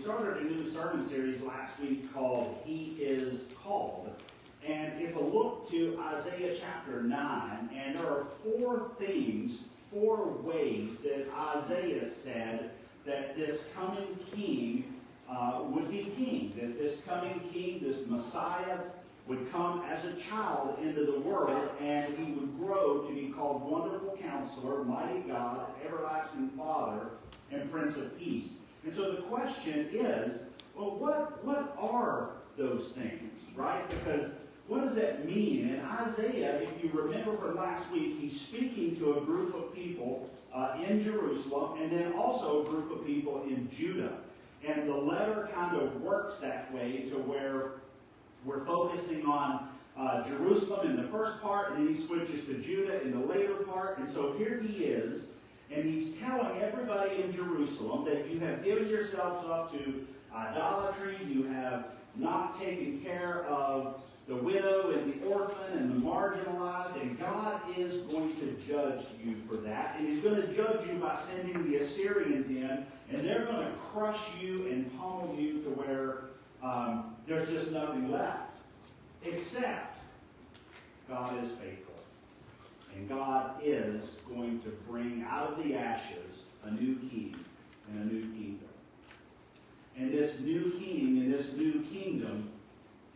started a new sermon series last week called He Is Called. And it's a look to Isaiah chapter 9. And there are four themes, four ways that Isaiah said that this coming king would be king. That this coming king, this Messiah, would come as a child into the world, and he would grow to be called Wonderful Counselor, Mighty God, Everlasting Father, and Prince of Peace. And so the question is, well, what are those things, right? Because what does that mean? And Isaiah, if you remember from last week, he's speaking to a group of people in Jerusalem, and then also a group of people in Judah. And the letter kind of works that way to where we're focusing on Jerusalem in the first part, and then he switches to Judah in the later part. And so here he is, and he's telling everybody in Jerusalem that you have given yourselves up to idolatry, you have not taken care of the widow and the orphan and the marginalized, and God is going to judge you for that. And he's going to judge you by sending the Assyrians in, and they're going to crush you and pummel you to where there's just nothing left. Except God is faithful. And God is going to bring out of the ashes a new king and a new kingdom. And this new king and this new kingdom,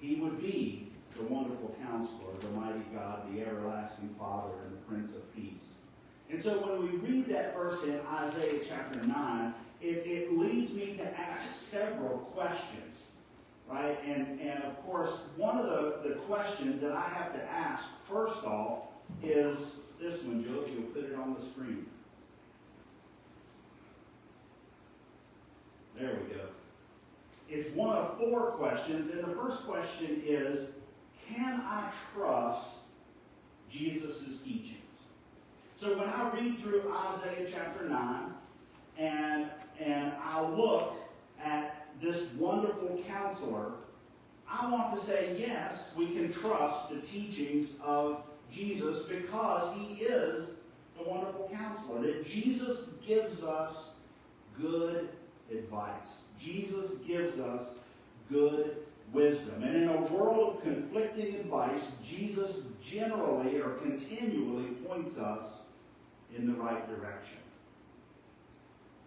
he would be the Wonderful Counselor, the Mighty God, the Everlasting Father, and the Prince of Peace. And so when we read that verse in Isaiah chapter 9, it leads me to ask several questions, right? And of course, one of the questions that I have to ask, first off, is this one, Joe, if you'll put it on the screen. There we go. It's one of four questions, and the first question is, can I trust Jesus' teachings? So when I read through Isaiah chapter 9, and I look at this wonderful counselor, I want to say, yes, we can trust the teachings of Jesus because he is the wonderful counselor. That Jesus gives us good advice. Jesus gives us good wisdom. And in a world of conflicting advice, Jesus generally or continually points us in the right direction.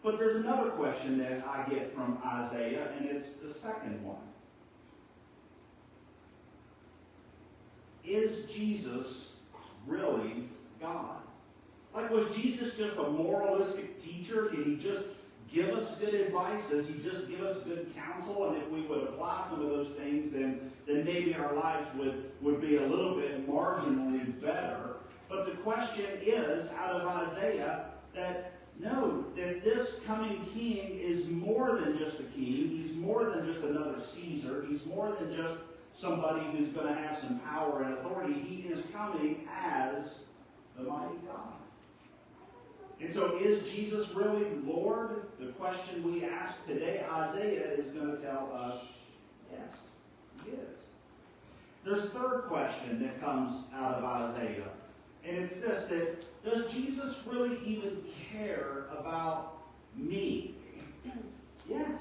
But there's another question that I get from Isaiah, and it's the second one. Is Jesus really God? Like, was Jesus just a moralistic teacher? Did he just give us good advice? Does he just give us good counsel? And if we would apply some of those things, then maybe our lives would be a little bit marginally better. But the question is, out of Isaiah, that no, that this coming king is more than just a king. He's more than just another Caesar. He's more than just somebody who's going to have some power and authority. He is coming as the mighty God. And so is Jesus really Lord? The question we ask today, Isaiah is going to tell us, yes, he is. There's a third question that comes out of Isaiah. And it's this, that does Jesus really even care about me? Yes.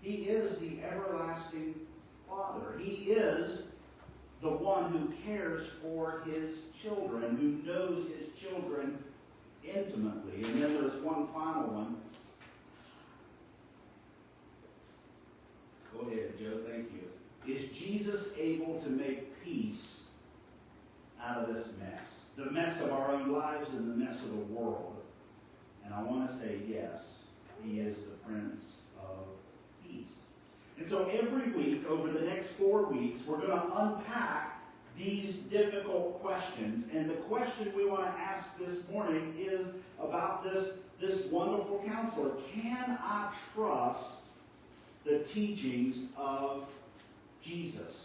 He is the everlasting Father. He is the one who cares for his children, who knows his children intimately. And then there's one final one. Go ahead, Joe. Thank you. Is Jesus able to make peace out of this mess? The mess of our own lives and the mess of the world. And I want to say yes, he is the Prince of Peace. And so every week, over the next 4 weeks, we're going to unpack these difficult questions. And the question we want to ask this morning is about this wonderful counselor. Can I trust the teachings of Jesus?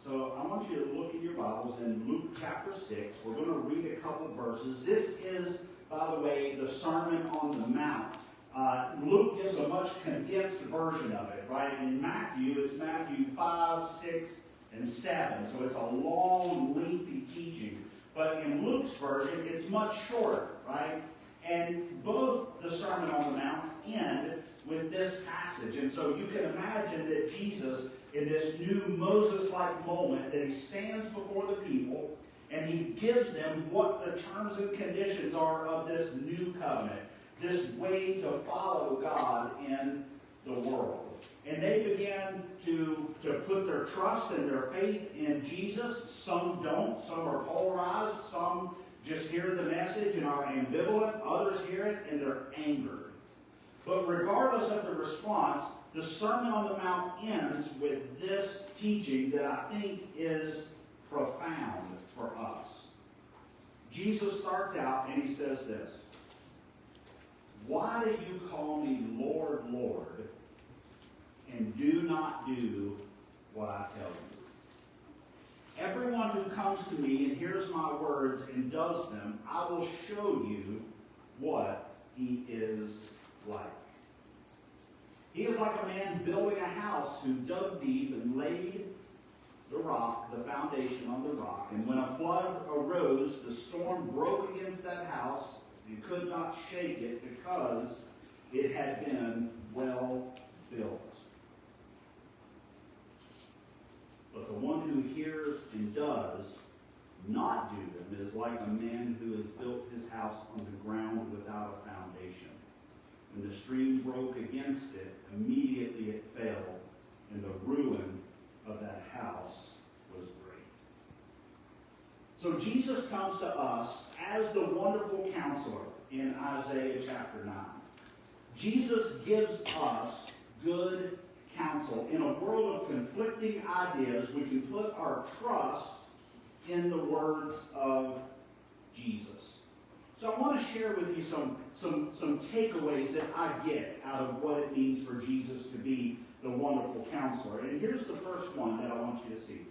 So I want you to look in your Bibles in Luke chapter 6. We're going to read a couple of verses. This is, by the way, the Sermon on the Mount. Luke gives a much condensed version of it, right? In Matthew, it's Matthew 5, 6, and 7. So it's a long, lengthy teaching. But in Luke's version, it's much shorter, right? And both the Sermon on the Mount's end with this passage. And so you can imagine that Jesus, in this new Moses-like moment, that he stands before the people and he gives them what the terms and conditions are of this new covenant, this way to follow God in the world. And they began to put their trust and their faith in Jesus. Some don't. Some are polarized. Some just hear the message and are ambivalent. Others hear it and they're angered. But regardless of the response, the Sermon on the Mount ends with this teaching that I think is profound for us. Jesus starts out and he says this: "Why do you call me Lord, Lord, and do not do what I tell you? Everyone who comes to me and hears my words and does them, I will show you what he is like. He is like a man building a house who dug deep and laid the foundation on the rock. And when a flood arose, the storm broke against that house and could not shake it because it had been well built. But the one who hears and does not do them is like a man who has built his house on the ground without a foundation. When the stream broke against it, immediately it fell, and the ruin of that house was great." So Jesus comes to us as the wonderful counselor in Isaiah chapter 9. Jesus gives us good counsel. In a world of conflicting ideas, we can put our trust in the words of Jesus. So I want to share with you some takeaways that I get out of what it means for Jesus to be the wonderful counselor. And here's the first one that I want you to see.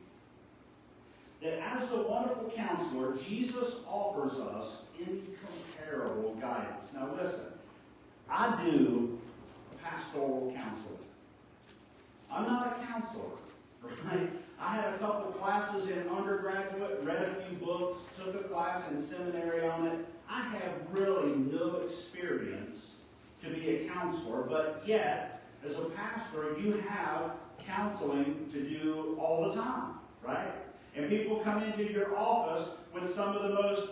That as the wonderful counselor, Jesus offers us incomparable guidance. Now listen, I do pastoral counseling. I'm not a counselor, right? I had a couple classes in undergraduate, read a few books, took a class in seminary on it. I have really no experience to be a counselor, but yet, as a pastor, you have counseling to do all the time, right? And people come into your office with some of the most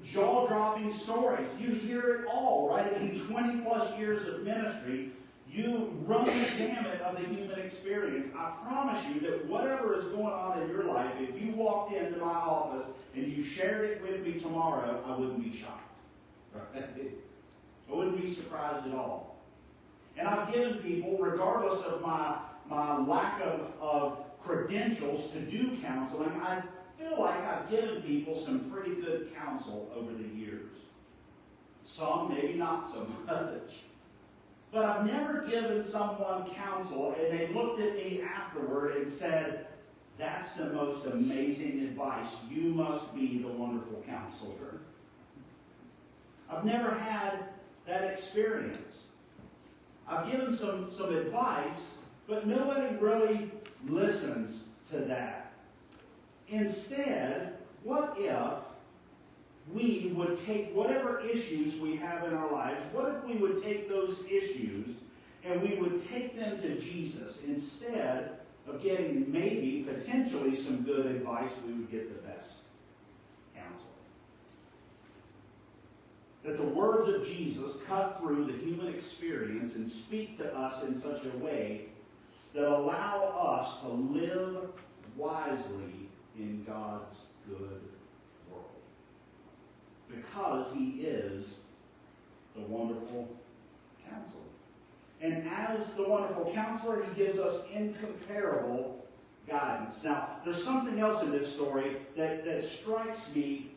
jaw-dropping stories. You hear it all, right? In 20 plus years of ministry, you run the gamut of the human experience. I promise you that whatever is going on in your life, if you walked into my office and you shared it with me tomorrow, I wouldn't be shocked. Right? I wouldn't be surprised at all. And I've given people, regardless of my lack of credentials to do counseling, I feel like I've given people some pretty good counsel over the years. Some, maybe not so much. But I've never given someone counsel and they looked at me afterward and said, "That's the most amazing advice. You must be the wonderful counselor." I've never had that experience. I've given some advice, but nobody really listens to that. Instead, what if we would take whatever issues we have in our lives, what if we would take those issues and we would take them to Jesus instead of getting maybe, potentially, some good advice, we would get the best counsel. That the words of Jesus cut through the human experience and speak to us in such a way that allow us to live wisely in God's good world. Because he is the wonderful counselor. And as the wonderful counselor, he gives us incomparable guidance. Now, there's something else in this story that strikes me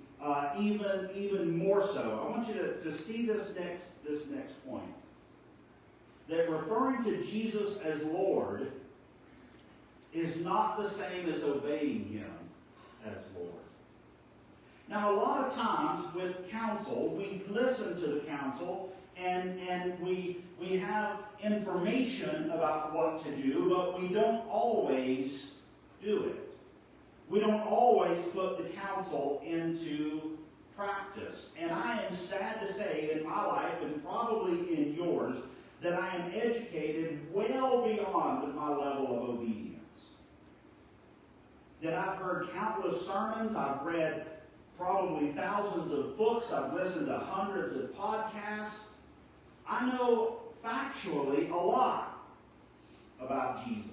even more so. I want you to see this next point. That referring to Jesus as Lord is not the same as obeying him as Lord. Now, a lot of times with counsel, we listen to the counsel and we have information about what to do, but we don't always do it. We don't always put the counsel into practice. And I am sad to say in my life, and probably in yours, that I am educated well beyond my level of obedience. That I've heard countless sermons, I've read probably thousands of books, I've listened to hundreds of podcasts. I know factually a lot about Jesus.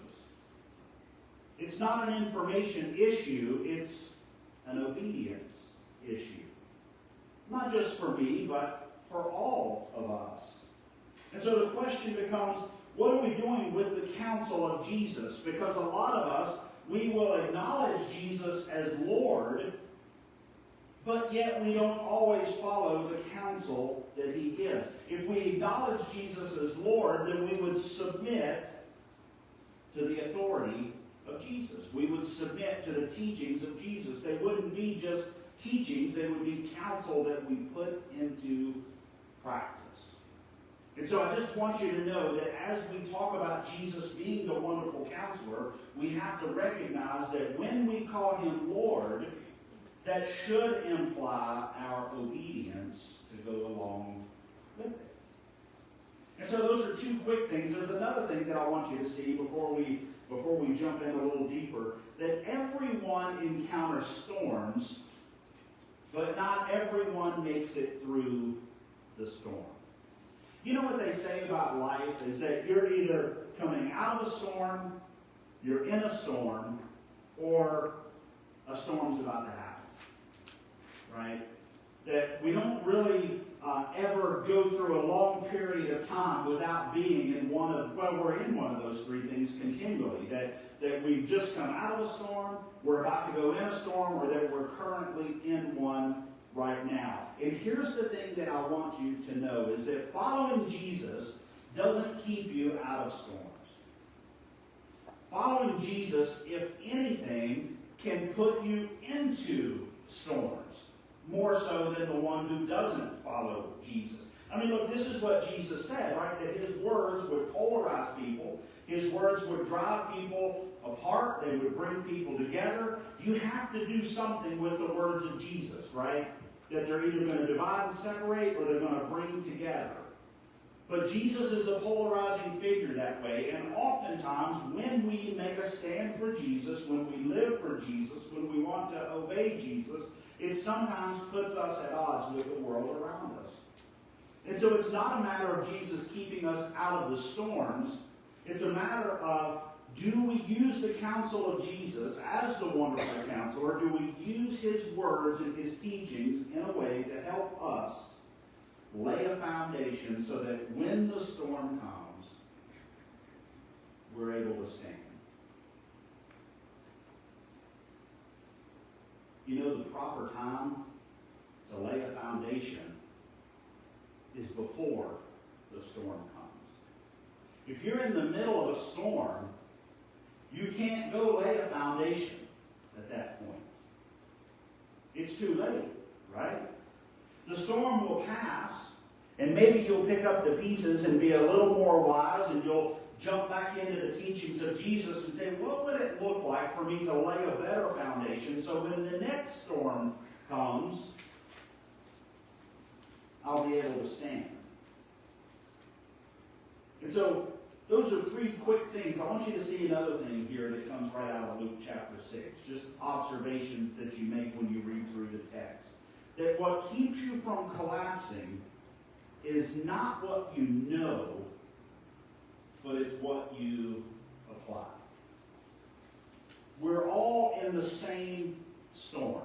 It's not an information issue, it's an obedience issue. Not just for me, but for all of us. And so the question becomes, what are we doing with the counsel of Jesus? Because a lot of us, we will acknowledge Jesus as Lord, but yet we don't always follow the counsel that he gives. If we acknowledge Jesus as Lord, then we would submit to the authority of Jesus. We would submit to the teachings of Jesus. They wouldn't be just teachings, they would be counsel that we put into practice. And so I just want you to know that as we talk about Jesus being the wonderful counselor, we have to recognize that when we call him Lord, that should imply our obedience to go along with it. And so those are two quick things. There's another thing that I want you to see before we jump in a little deeper, that everyone encounters storms, but not everyone makes it through the storm. You know what they say about life is that you're either coming out of a storm, you're in a storm, or a storm's about to happen. Right? That we don't really ever go through a long period of time without being in we're in one of those three things continually. That we've just come out of a storm, we're about to go in a storm, or that we're currently in one right now. And here's the thing that I want you to know is that following Jesus doesn't keep you out of storms. Following Jesus, if anything, can put you into storms, more so than the one who doesn't follow Jesus. I mean, look, this is what Jesus said, right? That his words would polarize people. His words would drive people apart. They would bring people together. You have to do something with the words of Jesus, right? That they're either going to divide and separate or they're going to bring together. But Jesus is a polarizing figure that way. And oftentimes, when we make a stand for Jesus, when we live for Jesus, when we want to obey Jesus, it sometimes puts us at odds with the world around us. And so it's not a matter of Jesus keeping us out of the storms. It's a matter of, do we use the counsel of Jesus as the wonderful counselor? Do we use his words and his teachings in a way to help us lay a foundation so that when the storm comes, we're able to stand? You know, the proper time to lay a foundation is before the storm comes. If you're in the middle of a storm, you can't go lay a foundation at that point. It's too late, right? The storm will pass, and maybe you'll pick up the pieces and be a little more wise, and you'll jump back into the teachings of Jesus and say, what would it look like for me to lay a better foundation so when the next storm comes, I'll be able to stand? And so, those are three quick things. I want you to see another thing here that comes right out of Luke chapter 6. Just observations that you make when you read through the text. That what keeps you from collapsing is not what you know, but it's what you apply. We're all in the same storm.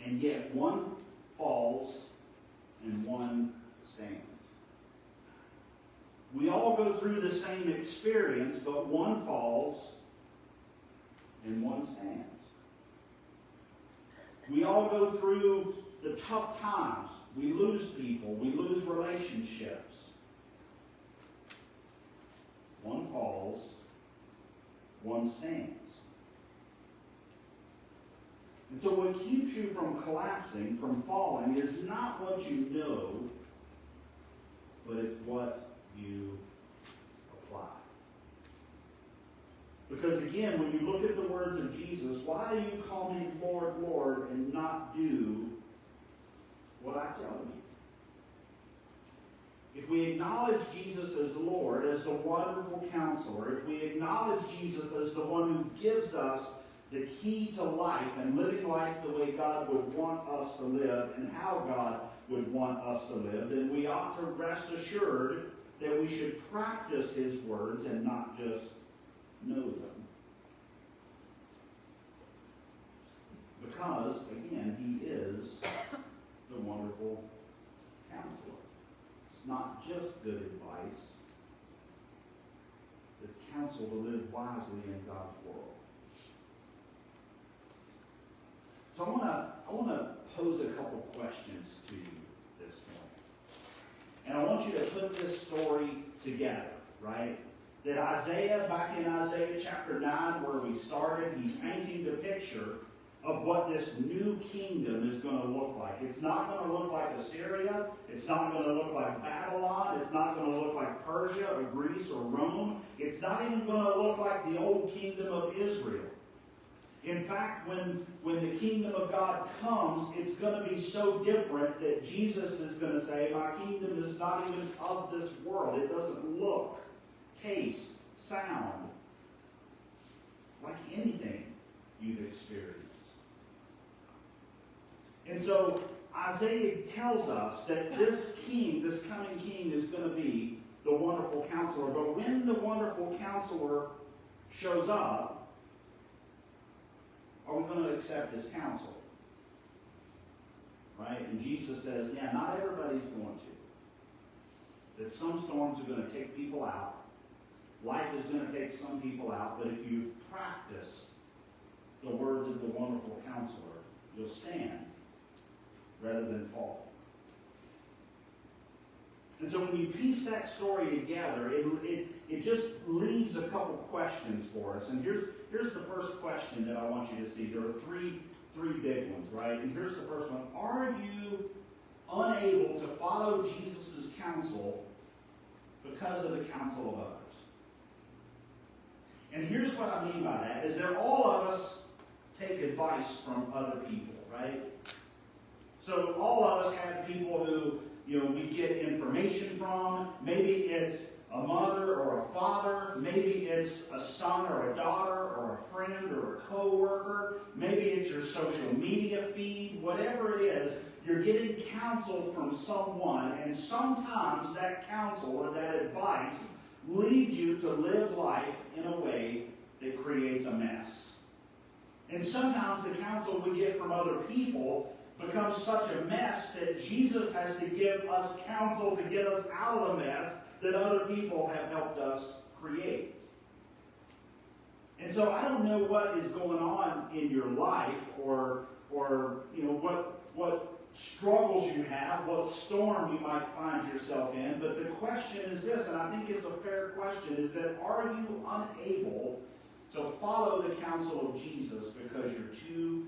And yet one falls and one stands. We all go through the same experience, but one falls and one stands. We all go through the tough times. We lose people. We lose relationships. One falls, one stands. And so what keeps you from collapsing, from falling, is not what you know, but it's what you apply. Because again, when you look at the words of Jesus, why do you call me Lord, Lord, and not do what I tell you? If we acknowledge Jesus as Lord, as the wonderful counselor, if we acknowledge Jesus as the one who gives us the key to life and living life the way God would want us to live and how God would want us to live, then we ought to rest assured that we should practice his words and not just know them. Because, again, he is the wonderful counselor. It's not just good advice. It's counsel to live wisely in God's world. So I want to pose a couple questions to you this morning. And I want you to put this story together, right? That Isaiah, back in Isaiah chapter 9 where we started, he's painting the picture of what this new kingdom is going to look like. It's not going to look like Assyria. It's not going to look like Babylon. It's not going to look like Persia or Greece or Rome. It's not even going to look like the old kingdom of Israel. In fact, when the kingdom of God comes, it's going to be so different that Jesus is going to say, my kingdom is not even of this world. It doesn't look, taste, sound like anything you've experienced. And so Isaiah tells us that this king, this coming king, is going to be the wonderful counselor. But when the wonderful counselor shows up, are we going to accept his counsel? Right? And Jesus says, yeah, not everybody's going to. That some storms are going to take people out. Life is going to take some people out. But if you practice the words of the wonderful counselor, you'll stand rather than fall. And so when you piece that story together, it just leaves a couple questions for us. And here's the first question that I want you to see. There are three big ones, right? And here's the first one. Are you unable to follow Jesus' counsel because of the counsel of others? And here's what I mean by that, is that all of us take advice from other people, right? So all of us have people who, we get information from. Maybe it's a mother or a father. Maybe it's a son or a daughter or a friend or a co-worker. Maybe it's your social media feed. Whatever it is, you're getting counsel from someone, and sometimes that counsel or that advice leads you to live life in a way that creates a mess. And sometimes the counsel we get from other people becomes such a mess that Jesus has to give us counsel to get us out of the mess that other people have helped us create. And so I don't know what is going on in your life or what struggles you have, what storm you might find yourself in, but the question is this, and I think it's a fair question, is that are you unable to follow the counsel of Jesus because you're too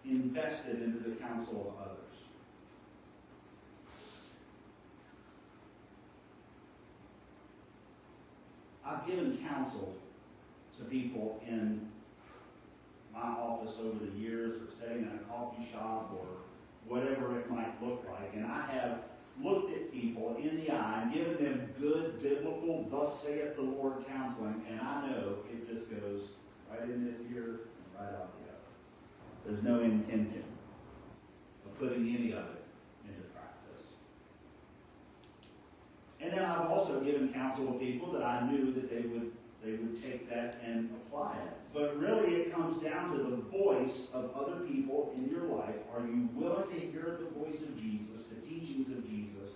invested into the counsel of others? I've given counsel to people in my office over the years, or sitting in a coffee shop, or whatever it might look like, and I have looked at people in the eye and given them good biblical, thus saith the Lord counseling, and I know it just goes right in this ear and right out the other. There's no intention of putting any of it into practice. And then I've also given counsel to people that I knew that they would take that and apply it. But really it comes down to the voice of other people in your life. Are you willing to hear the voice of Jesus, the teachings of Jesus,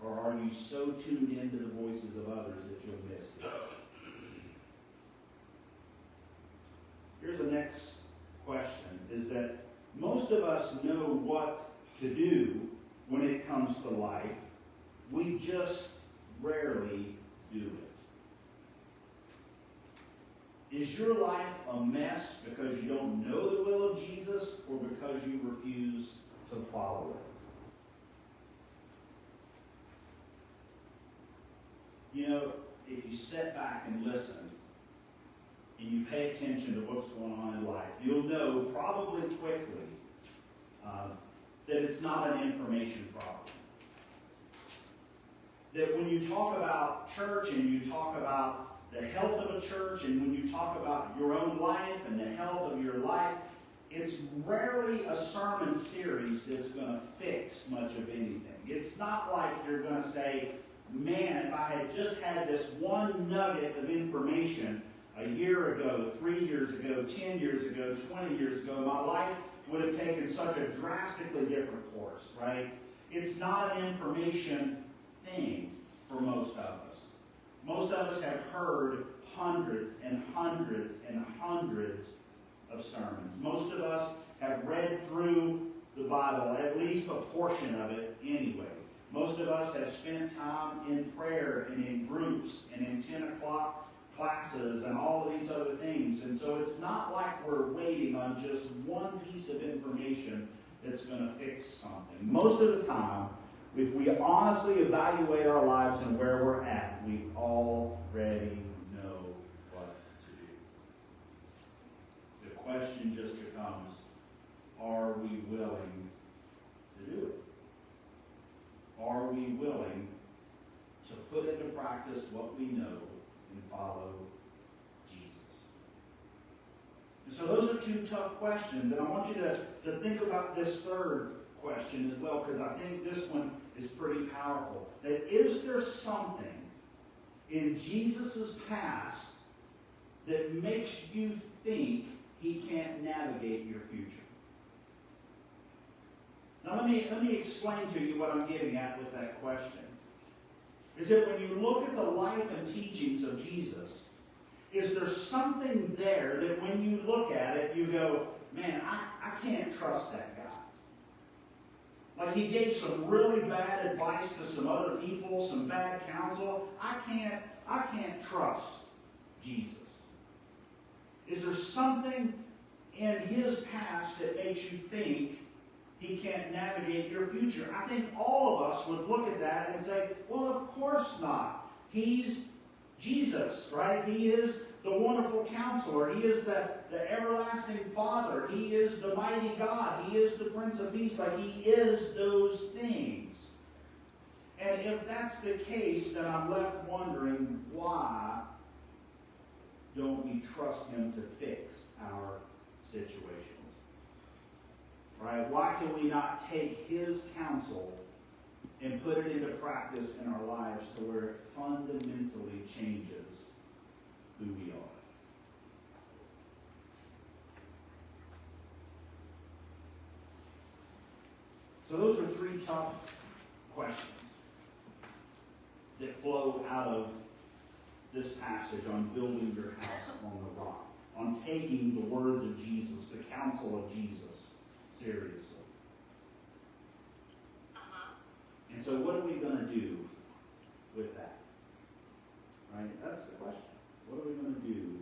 or are you so tuned into the voices of others that you'll miss it? Here's the next question, is that most of us know what to do when it comes to life. We just rarely do it. Is your life a mess because you don't know the will of Jesus or because you refuse to follow it? If you sit back and listen, and you pay attention to what's going on in life, you'll know probably quickly that it's not an information problem. That when you talk about church and you talk about the health of a church and when you talk about your own life and the health of your life, it's rarely a sermon series that's going to fix much of anything. It's not like you're going to say, man, if I had just had this one nugget of information a year ago, 3 years ago, 10 years ago, 20 years ago, my life would have taken such a drastically different course, right? It's not an information thing for most of us. Most of us have heard hundreds and hundreds and hundreds of sermons. Most of us have read through the Bible, at least a portion of it anyway. Most of us have spent time in prayer and in groups and in 10 o'clock classes and all of these other things. And so it's not like we're waiting on just one piece of information that's going to fix something. Most of the time, if we honestly evaluate our lives and where we're at, we already know what to do. The question just becomes, are we willing to do it? Are we willing to put into practice what we know and follow Jesus? And so those are two tough questions, and I want you to think about this third question as well, because I think this one is pretty powerful. That is there something in Jesus' past that makes you think he can't navigate your future? Now let me explain to you what I'm getting at with that question. Is that when you look at the life and teachings of Jesus, is there something there that when you look at it, you go, man, I can't trust that guy. Like he gave some really bad advice to some other people, some bad counsel. I can't trust Jesus. Is there something in his past that makes you think he can't navigate your future? I think all of us would look at that and say, well, of course not. He's Jesus, right? He is the wonderful counselor. He is the everlasting Father. He is the mighty God. He is the Prince of Peace. Like he is those things. And if that's the case, then I'm left wondering, why don't we trust him to fix our situations? Right? Why can we not take his counsel and put it into practice in our lives to where it fundamentally changes who we are? So those are three tough questions that flow out of this passage on building your house on the rock, on taking the words of Jesus, the counsel of Jesus, seriously. And so what are we going to do with that? Right? That's the question. What are we going to do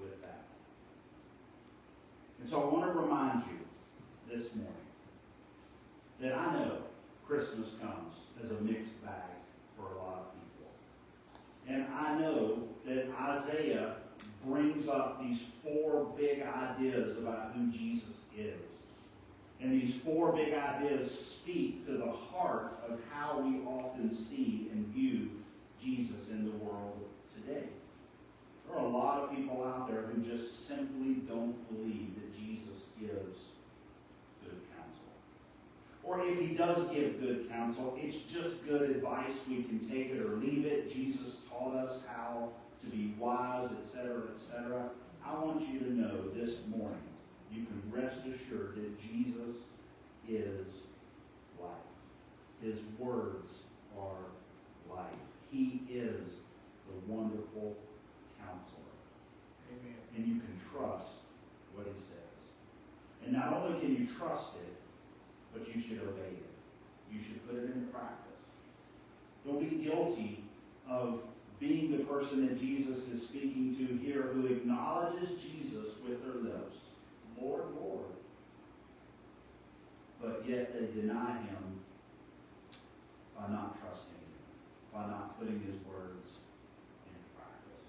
with that? And so I want to remind you this morning that I know Christmas comes as a mixed bag for a lot of people. And I know that Isaiah brings up these four big ideas about who Jesus is. And these four big ideas speak to the heart of how we often see and view Jesus in the world today. There are a lot of people out there who just simply don't believe that Jesus gives good counsel. Or if he does give good counsel, it's just good advice. We can take it or leave it. Jesus taught us how to be wise, etc., etc. I want you to know this morning, you can rest assured that Jesus is life. His words are life. He is the wonderful counselor. Amen. And you can trust what he says. And not only can you trust it, but you should obey it. You should put it into practice. Don't be guilty of being the person that Jesus is speaking to here who acknowledges Jesus with their lips. Lord, Lord. But yet they deny him by not trusting him, by not putting his words into practice.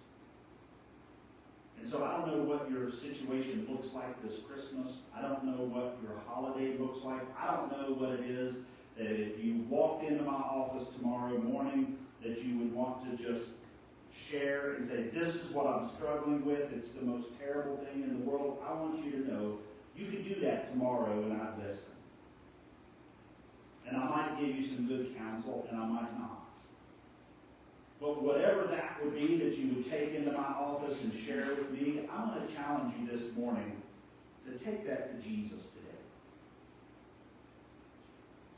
And so I don't know what your situation looks like this Christmas. I don't know what your holiday looks like. I don't know what it is that if you walked into my office tomorrow morning that you would want to just share and say, this is what I'm struggling with. It's the most terrible thing in the world. I want you to know you can do that tomorrow and I'd listen. And I might give you some good counsel and I might not. But whatever that would be that you would take into my office and share with me, I want to challenge you this morning to take that to Jesus today.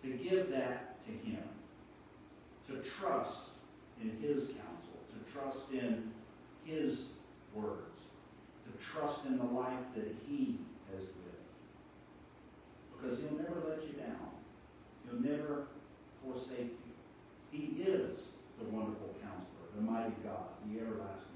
To give that to him. To trust in his counsel. To trust in his words. To trust in the life that he has lived. Because he'll never let you down. He'll never forsake you. He is the wonderful counselor, the mighty God, the everlasting